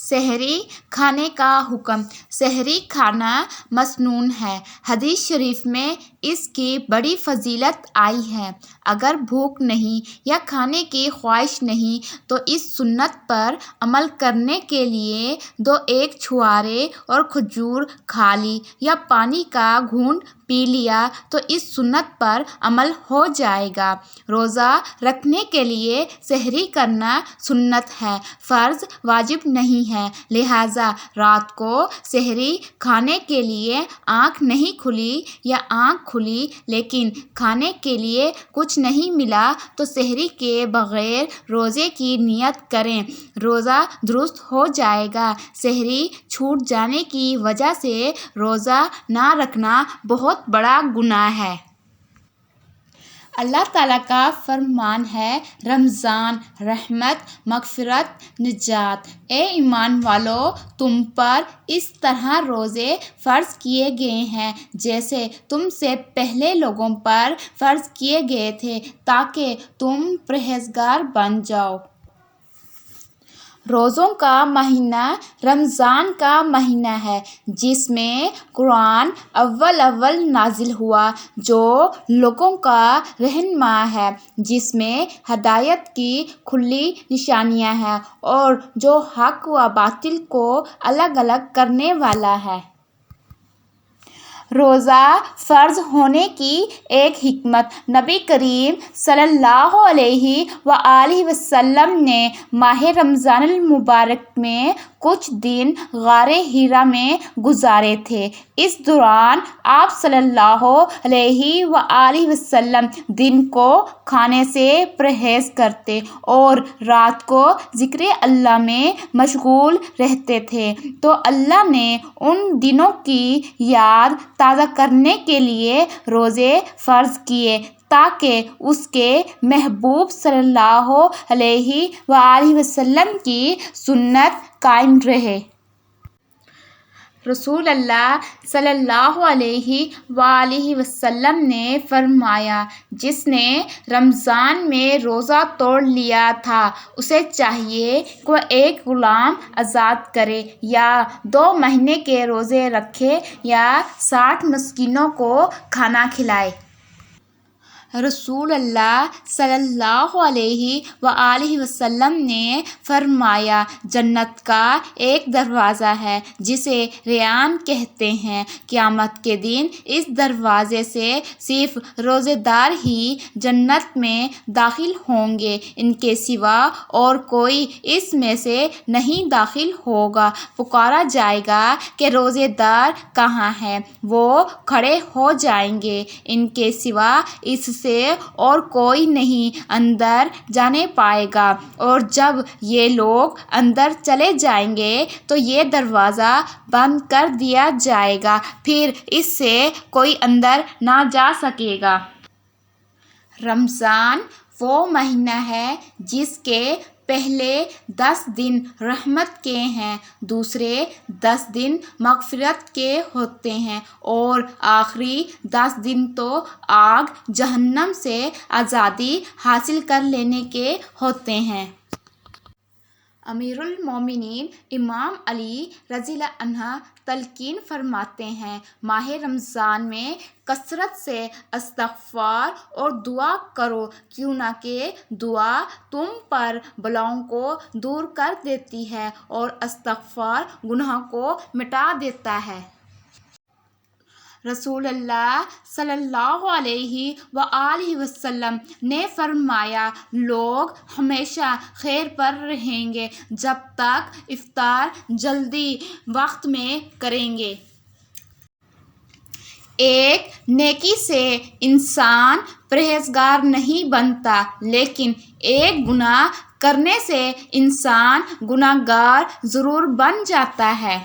سحری کھانے کا حکم۔ سحری کھانا مسنون ہے۔ حدیث شریف میں اس کی بڑی فضیلت آئی ہے۔ اگر بھوک نہیں یا کھانے کی خواہش نہیں تو اس سنت پر عمل کرنے کے لیے 2 چھوارے اور کھجور کھا لی یا پانی کا گھونٹ پی لیا تو اس سنت پر عمل ہو جائے گا۔ روزہ رکھنے کے لیے سحری کرنا سنت ہے، فرض واجب نہیں ہے، لہٰذا رات کو سحری کھانے کے لیے آنکھ نہیں کھلی یا آنکھ کھلی لیکن کھانے کے لیے کچھ نہیں ملا تو سحری کے بغیر روزے کی نیت کریں، روزہ درست ہو جائے گا۔ سحری چھوٹ جانے کی وجہ سے روزہ نہ رکھنا بہت بڑا گناہ ہے۔ اللہ تعالیٰ کا فرمان ہے، رمضان رحمت، مغفرت، نجات۔ اے ایمان والو، تم پر اس طرح روزے فرض کیے گئے ہیں جیسے تم سے پہلے لوگوں پر فرض کیے گئے تھے تاکہ تم پرہیزگار بن جاؤ۔ روزوں کا مہینہ رمضان کا مہینہ ہے جس میں قرآن اول نازل ہوا، جو لوگوں کا رہنما ہے، جس میں ہدایت کی کھلی نشانیاں ہیں اور جو حق و باطل کو الگ کرنے والا ہے۔ روزہ فرض ہونے کی ایک حکمت۔ نبی کریم صلی اللہ علیہ وآلہ وسلم نے ماہ رمضان المبارک میں کچھ دن غار حرا میں گزارے تھے۔ اس دوران آپ صلی اللہ علیہ وآلہ وسلم دن کو کھانے سے پرہیز کرتے اور رات کو ذکر اللہ میں مشغول رہتے تھے، تو اللہ نے ان دنوں کی یاد تازہ کرنے کے لیے روزے فرض کیے تاکہ اس کے محبوب صلی اللہ علیہ وآلہ وسلم کی سنت قائم رہے۔ رسول اللہ صلی اللہ علیہ وآلہ وسلم نے فرمایا، جس نے رمضان میں روزہ توڑ لیا تھا اسے چاہیے کہ وہ ایک غلام آزاد کرے یا 2 مہینے کے روزے رکھے یا 60 مسکینوں کو کھانا کھلائے۔ رسول اللہ صلی اللہ علیہ وآلہ وسلم نے فرمایا، جنت کا ایک دروازہ ہے جسے ریان کہتے ہیں، قیامت کے دن اس دروازے سے صرف روزے دار ہی جنت میں داخل ہوں گے، ان کے سوا اور کوئی اس میں سے نہیں داخل ہوگا۔ پکارا جائے گا کہ روزے دار کہاں ہیں؟ وہ کھڑے ہو جائیں گے، ان کے سوا اس سے اور کوئی نہیں اندر جانے پائے گا، اور جب یہ لوگ اندر چلے جائیں گے تو یہ دروازہ بند کر دیا جائے گا، پھر اس سے کوئی اندر نہ جا سکے گا۔ رمضان وہ مہینہ ہے جس کے پہلے 10 دن رحمت کے ہیں، دوسرے 10 دن مغفرت کے ہوتے ہیں اور آخری 10 دن تو آگ جہنم سے آزادی حاصل کر لینے کے ہوتے ہیں۔ امیر المومنین امام علی رضی اللہ عنہ تلقین فرماتے ہیں، ماہ رمضان میں کثرت سے استغفار اور دعا کرو، کیوں نہ کہ دعا تم پر بلاؤں کو دور کر دیتی ہے اور استغفار گناہ کو مٹا دیتا ہے۔ رسول اللہ صلی اللہ علیہ وآلہ وسلم نے فرمایا، لوگ ہمیشہ خیر پر رہیں گے جب تک افطار جلدی وقت میں کریں گے۔ ایک نیکی سے انسان پرہیزگار نہیں بنتا، لیکن ایک گناہ کرنے سے انسان گناہگار ضرور بن جاتا ہے۔